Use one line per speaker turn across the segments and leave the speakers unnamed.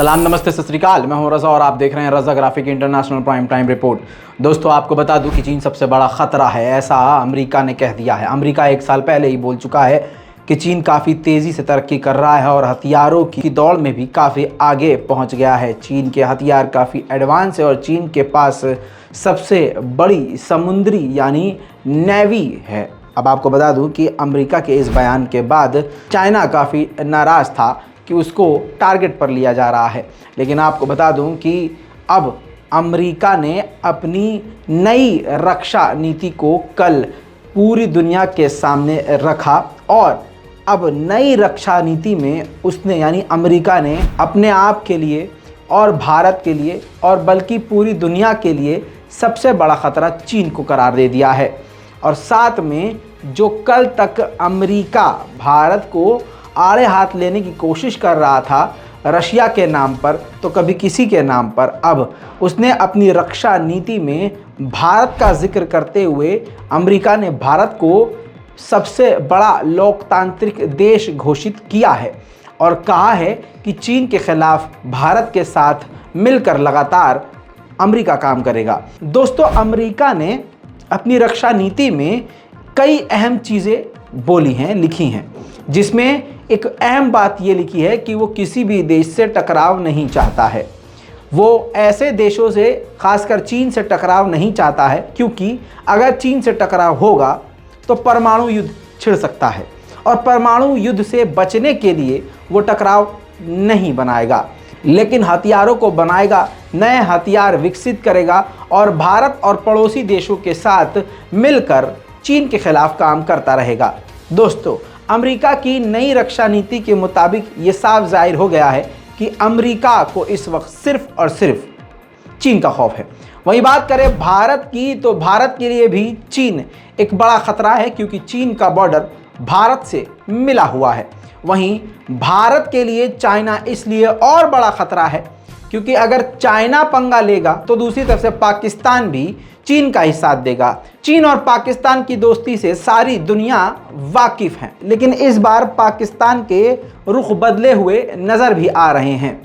सलाम, नमस्ते, सत श्री अकाल। मैं हूं रज़ा और आप देख रहे हैं Raza graphic international prime time report. दोस्तों, आपको बता दूं कि चीन सबसे बड़ा ख़तरा है, ऐसा अमेरिका ने कह दिया है। अमेरिका 1 साल पहले ही बोल चुका है कि चीन काफ़ी तेज़ी से तरक्की कर रहा है और हथियारों की दौड़ में भी काफ़ी आगे पहुंच गया है। चीन के हथियार काफ़ी एडवांस है और चीन के पास सबसे बड़ी समुद्री यानी नेवी है। अब आपको बता दूं कि अमेरिका के इस बयान के बाद चाइना काफ़ी नाराज़ था कि उसको टारगेट पर लिया जा रहा है। लेकिन आपको बता दूं कि अब अमेरिका ने अपनी नई रक्षा नीति को कल पूरी दुनिया के सामने रखा और अब नई रक्षा नीति में उसने यानी अमेरिका ने अपने आप के लिए और भारत के लिए और बल्कि पूरी दुनिया के लिए सबसे बड़ा ख़तरा चीन को करार दे दिया है। और साथ में जो कल तक अमेरिका भारत को आड़े हाथ लेने की कोशिश कर रहा था रशिया के नाम पर, तो कभी किसी के नाम पर, अब उसने अपनी रक्षा नीति में भारत का जिक्र करते हुए अमेरिका ने भारत को सबसे बड़ा लोकतांत्रिक देश घोषित किया है और कहा है कि चीन के खिलाफ भारत के साथ मिलकर लगातार अमेरिका काम करेगा। दोस्तों, अमेरिका ने अपनी रक्षा नीति में कई अहम चीज़ें बोली हैं, लिखी हैं, जिसमें एक अहम बात ये लिखी है कि वो किसी भी देश से टकराव नहीं चाहता है। वो ऐसे देशों से, खासकर चीन से टकराव नहीं चाहता है, क्योंकि अगर चीन से टकराव होगा तो परमाणु युद्ध छिड़ सकता है और परमाणु युद्ध से बचने के लिए वो टकराव नहीं बनाएगा, लेकिन हथियारों को बनाएगा, नए हथियार विकसित करेगा और भारत और पड़ोसी देशों के साथ मिलकर चीन के खिलाफ काम करता रहेगा। दोस्तों, अमेरिका की नई रक्षा नीति के मुताबिक ये साफ जाहिर हो गया है कि अमेरिका को इस वक्त सिर्फ और सिर्फ चीन का खौफ है। वहीं बात करें भारत की, तो भारत के लिए भी चीन एक बड़ा खतरा है, क्योंकि चीन का बॉर्डर भारत से मिला हुआ है। वहीं भारत के लिए चाइना इसलिए और बड़ा खतरा है क्योंकि अगर चाइना पंगा लेगा तो दूसरी तरफ से पाकिस्तान भी चीन का ही साथ देगा। चीन और पाकिस्तान की दोस्ती से सारी दुनिया वाकिफ है, लेकिन इस बार पाकिस्तान के रुख बदले हुए नज़र भी आ रहे हैं।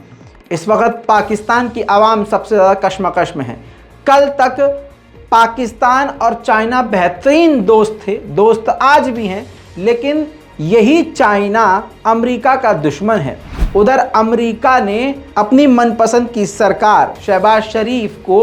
इस वक्त पाकिस्तान की आवाम सबसे ज़्यादा कश्मकश में है। कल तक पाकिस्तान और चाइना बेहतरीन दोस्त थे, दोस्त आज भी हैं, लेकिन यही चाइना अमेरिका का दुश्मन है। उधर अमेरिका ने अपनी मनपसंद की सरकार शहबाज शरीफ को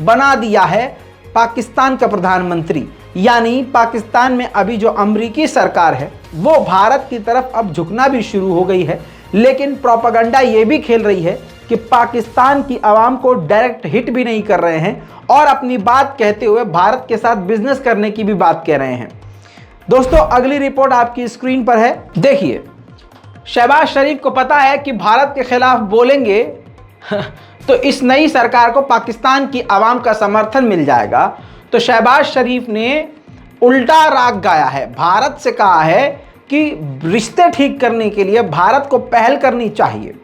बना दिया है पाकिस्तान का प्रधानमंत्री, यानी पाकिस्तान में अभी जो अमेरिकी सरकार है वो भारत की तरफ अब झुकना भी शुरू हो गई है। लेकिन प्रोपेगेंडा ये भी खेल रही है कि पाकिस्तान की आवाम को डायरेक्ट हिट भी नहीं कर रहे हैं और अपनी बात कहते हुए भारत के साथ बिजनेस करने की भी बात कह रहे हैं। दोस्तों, अगली रिपोर्ट आपकी स्क्रीन पर है, देखिए। शहबाज शरीफ को पता है कि भारत के खिलाफ बोलेंगे तो इस नई सरकार को पाकिस्तान की आवाम का समर्थन मिल जाएगा, तो शहबाज शरीफ ने उल्टा राग गाया है। भारत से कहा है कि रिश्ते ठीक करने के लिए भारत को पहल करनी चाहिए।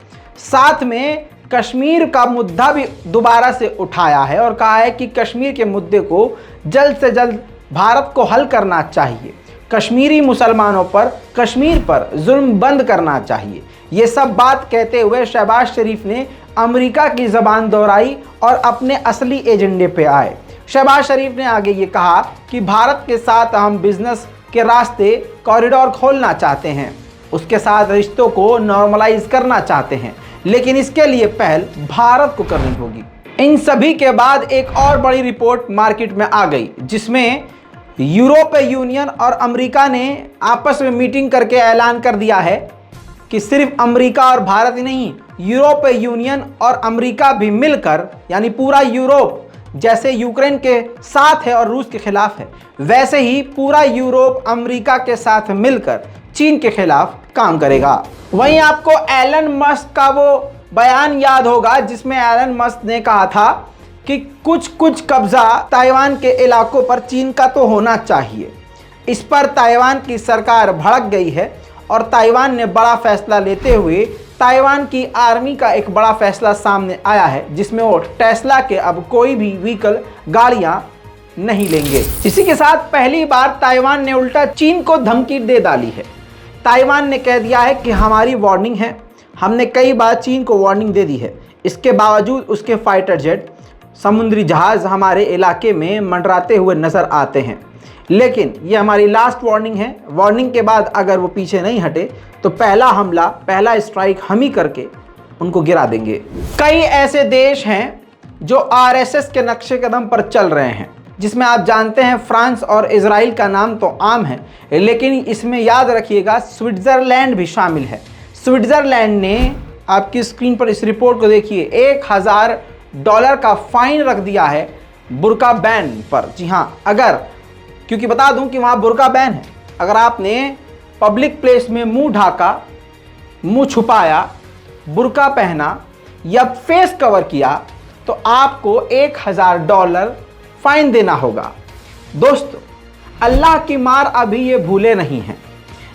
साथ में कश्मीर का मुद्दा भी दोबारा से उठाया है और कहा है कि कश्मीर के मुद्दे को जल्द से जल्द भारत को हल करना चाहिए। कश्मीरी मुसलमानों पर, कश्मीर पर जुल्म बंद करना चाहिए। ये सब बात कहते हुए शहबाज शरीफ ने अमेरिका की ज़बान दोहराई और अपने असली एजेंडे पे आए। शहबाज शरीफ ने आगे ये कहा कि भारत के साथ हम बिजनेस के रास्ते, कॉरिडोर खोलना चाहते हैं, उसके साथ रिश्तों को नॉर्मलाइज करना चाहते हैं, लेकिन इसके लिए पहल भारत को करनी होगी। इन सभी के बाद एक और बड़ी रिपोर्ट मार्केट में आ गई, जिसमें यूरोपीय यूनियन और अमेरिका ने आपस में मीटिंग करके ऐलान कर दिया है कि सिर्फ अमेरिका और भारत ही नहीं, यूरोपीय यूनियन और अमेरिका भी मिलकर, यानी पूरा यूरोप जैसे यूक्रेन के साथ है और रूस के खिलाफ है, वैसे ही पूरा यूरोप अमेरिका के साथ मिलकर चीन के खिलाफ काम करेगा। वहीं आपको एलन मस्क का वो बयान याद होगा जिसमें एलन मस्क ने कहा था कि कुछ कब्जा ताइवान के इलाकों पर चीन का तो होना चाहिए। इस पर ताइवान की सरकार भड़क गई है और ताइवान ने बड़ा फैसला लेते हुए ताइवान की आर्मी का एक बड़ा फैसला सामने आया है, जिसमें वो टेस्ला के अब कोई भी व्हीकल, गाड़ियां नहीं लेंगे। इसी के साथ पहली बार ताइवान ने उल्टा चीन को धमकी दे डाली है। ताइवान ने कह दिया है कि हमारी वार्निंग है, हमने कई बार चीन को वार्निंग दे दी है, इसके बावजूद उसके फाइटर जेट, समुद्री जहाज़ हमारे इलाके में मंडराते हुए नज़र आते हैं। लेकिन ये हमारी लास्ट वार्निंग है। वार्निंग के बाद अगर वो पीछे नहीं हटे तो पहला हमला, पहला स्ट्राइक हम ही करके उनको गिरा देंगे। कई ऐसे देश हैं जो आरएसएस के नक्शे कदम पर चल रहे हैं, जिसमें आप जानते हैं फ्रांस और इजराइल का नाम तो आम है, लेकिन इसमें याद रखिएगा स्विट्ज़रलैंड भी शामिल है। स्विट्ज़रलैंड ने, आपकी स्क्रीन पर इस रिपोर्ट को देखिए, $1000 का फाइन रख दिया है बुर्का बैन पर। जी हाँ, अगर, क्योंकि बता दूं कि वहाँ बुर्का बैन है, अगर आपने पब्लिक प्लेस में मुंह ढाका, मुंह छुपाया, बुर्का पहना या फेस कवर किया तो आपको $1000 फाइन देना होगा। दोस्तों, अल्लाह की मार अभी ये भूले नहीं हैं।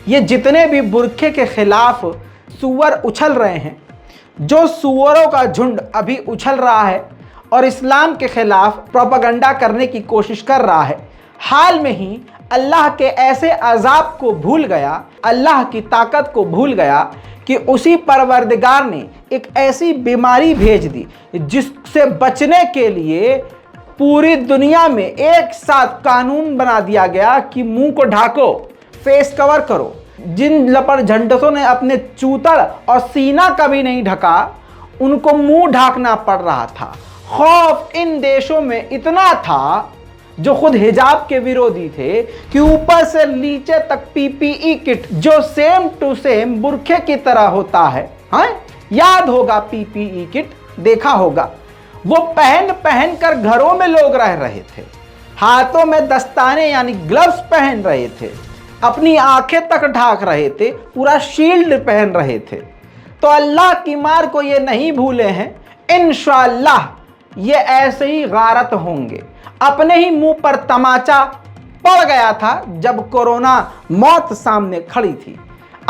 ये जितने भी बुरखे के खिलाफ सुअर उछल रहे हैं, जो सुअरों का झुंड अभी उछल रहा है और इस्लाम के खिलाफ प्रोपेगेंडा करने की कोशिश कर रहा है, हाल में ही अल्लाह के ऐसे अजाब को भूल गया, अल्लाह की ताकत को भूल गया कि उसी परवरदिगार ने एक ऐसी बीमारी भेज दी जिससे बचने के लिए पूरी दुनिया में एक साथ कानून बना दिया गया कि मुंह को ढाको, फेस कवर करो। जिन लपड़ झंडसों ने अपने चूतड़ और सीना कभी नहीं ढका, उनको मुंह ढाकना पड़ रहा था। खौफ इन देशों में इतना था, जो खुद हिजाब के विरोधी थे, कि ऊपर से नीचे तक पीपीई किट जो सेम टू सेम बुरखे की तरह होता है, हाँ याद होगा, पीपीई किट देखा होगा, वो पहन पहन कर घरों में लोग रह रहे थे, हाथों में दस्ताने यानी ग्लव्स पहन रहे थे, अपनी आंखें तक ढाक रहे थे, पूरा शील्ड पहन रहे थे। तो अल्लाह की मार को ये नहीं भूले हैं, इंशाअल्लाह ये ऐसे ही गारत होंगे। अपने ही मुंह पर तमाचा पड़ गया था जब कोरोना मौत सामने खड़ी थी।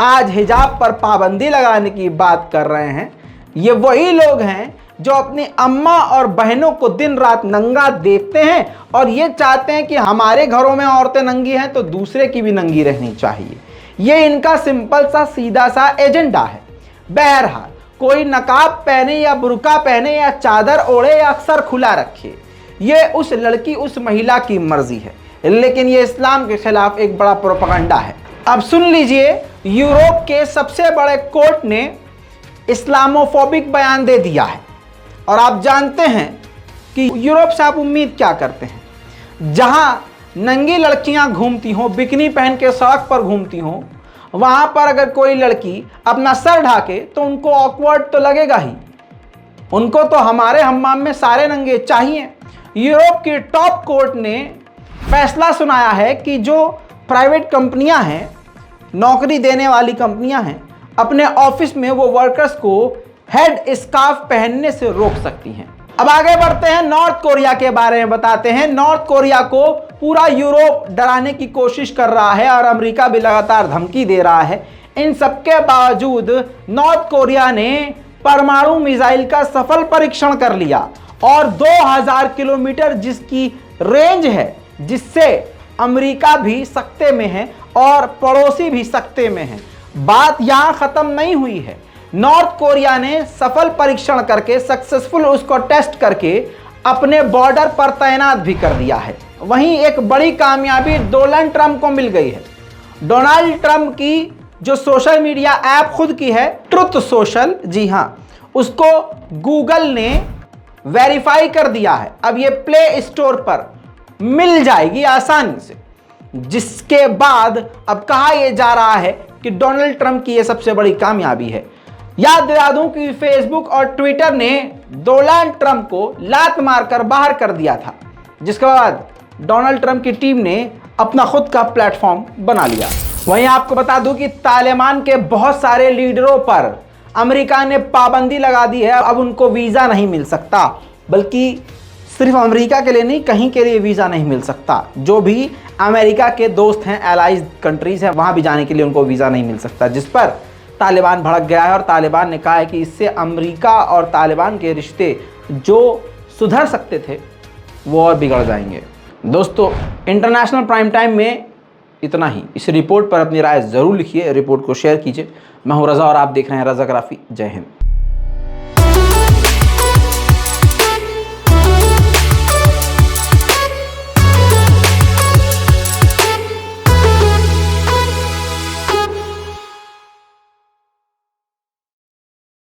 आज हिजाब पर पाबंदी लगाने की बात कर रहे हैं। ये वही लोग हैं जो अपनी अम्मा और बहनों को दिन रात नंगा देखते हैं और ये चाहते हैं कि हमारे घरों में औरतें नंगी हैं तो दूसरे की भी नंगी रहनी चाहिए। ये इनका सिंपल सा सीधा सा एजेंडा है। बहरहाल, कोई नकाब पहने या बुर्का पहने या चादर ओढ़े या अक्सर खुला रखे, ये उस लड़की, उस महिला की मर्जी है, लेकिन ये इस्लाम के खिलाफ एक बड़ा प्रोपेगेंडा है। अब सुन लीजिए, यूरोप के सबसे बड़े कोर्ट ने इस्लामोफोबिक बयान दे दिया है। और आप जानते हैं कि यूरोप से आप उम्मीद क्या करते हैं? जहां नंगी लड़कियां घूमती हों, बिकनी पहन के सड़क पर घूमती हों, वहां पर अगर कोई लड़की अपना सर ढाके तो उनको ऑकवर्ड तो लगेगा ही। उनको तो हमारे हम्माम में सारे नंगे चाहिए। यूरोप की टॉप कोर्ट ने फैसला सुनाया है कि जो प्राइवेट कंपनियां हैं, नौकरी देने वाली कंपनियां हैं, अपने ऑफिस में वो वर्कर्स को हेड स्कार्फ पहनने से रोक सकती हैं। अब आगे बढ़ते हैं, नॉर्थ कोरिया के बारे में बताते हैं। नॉर्थ कोरिया को पूरा यूरोप डराने की कोशिश कर रहा है और अमेरिका भी लगातार धमकी दे रहा है। इन सबके बावजूद नॉर्थ कोरिया ने परमाणु मिसाइल का सफल परीक्षण कर लिया और 2000 किलोमीटर जिसकी रेंज है, जिससे अमेरिका भी सकते में है और पड़ोसी भी सकते में है। बात यहां खत्म नहीं हुई है। नॉर्थ कोरिया ने सफल परीक्षण करके, सक्सेसफुल उसको टेस्ट करके अपने बॉर्डर पर तैनात भी कर दिया है। वहीं एक बड़ी कामयाबी डोनाल्ड ट्रंप को मिल गई है। डोनाल्ड ट्रंप की जो सोशल मीडिया ऐप खुद की है, ट्रुथ सोशल, जी हां, उसको गूगल ने वेरीफाई कर दिया है। अब ये प्ले स्टोर पर मिल जाएगी आसानी से, जिसके बाद अब कहा यह जा रहा है कि डोनाल्ड ट्रंप की यह सबसे बड़ी कामयाबी है। याद दिला दूं कि फेसबुक और ट्विटर ने डोनाल्ड ट्रंप को लात मारकर बाहर कर दिया था, जिसके बाद डोनाल्ड ट्रंप की टीम ने अपना खुद का प्लेटफॉर्म बना लिया। वहीं आपको बता दूं कि तालिबान के बहुत सारे लीडरों पर अमेरिका ने पाबंदी लगा दी है। अब उनको वीज़ा नहीं मिल सकता, बल्कि सिर्फ अमेरिका के लिए नहीं, कहीं के लिए वीज़ा नहीं मिल सकता। जो भी अमेरिका के दोस्त हैं, एलाइज कंट्रीज़ हैं, वहाँ भी जाने के लिए उनको वीज़ा नहीं मिल सकता, जिस पर तालिबान भड़क गया है। और तालिबान ने कहा है कि इससे अमेरिका और तालिबान के रिश्ते जो सुधर सकते थे वो और बिगड़ जाएंगे। दोस्तों, इंटरनेशनल प्राइम टाइम में इतना ही। इस रिपोर्ट पर अपनी राय ज़रूर लिखिए, रिपोर्ट को शेयर कीजिए। मैं हूं रज़ा और आप देख रहे हैं रज़ाग्राफी। जय हिंद।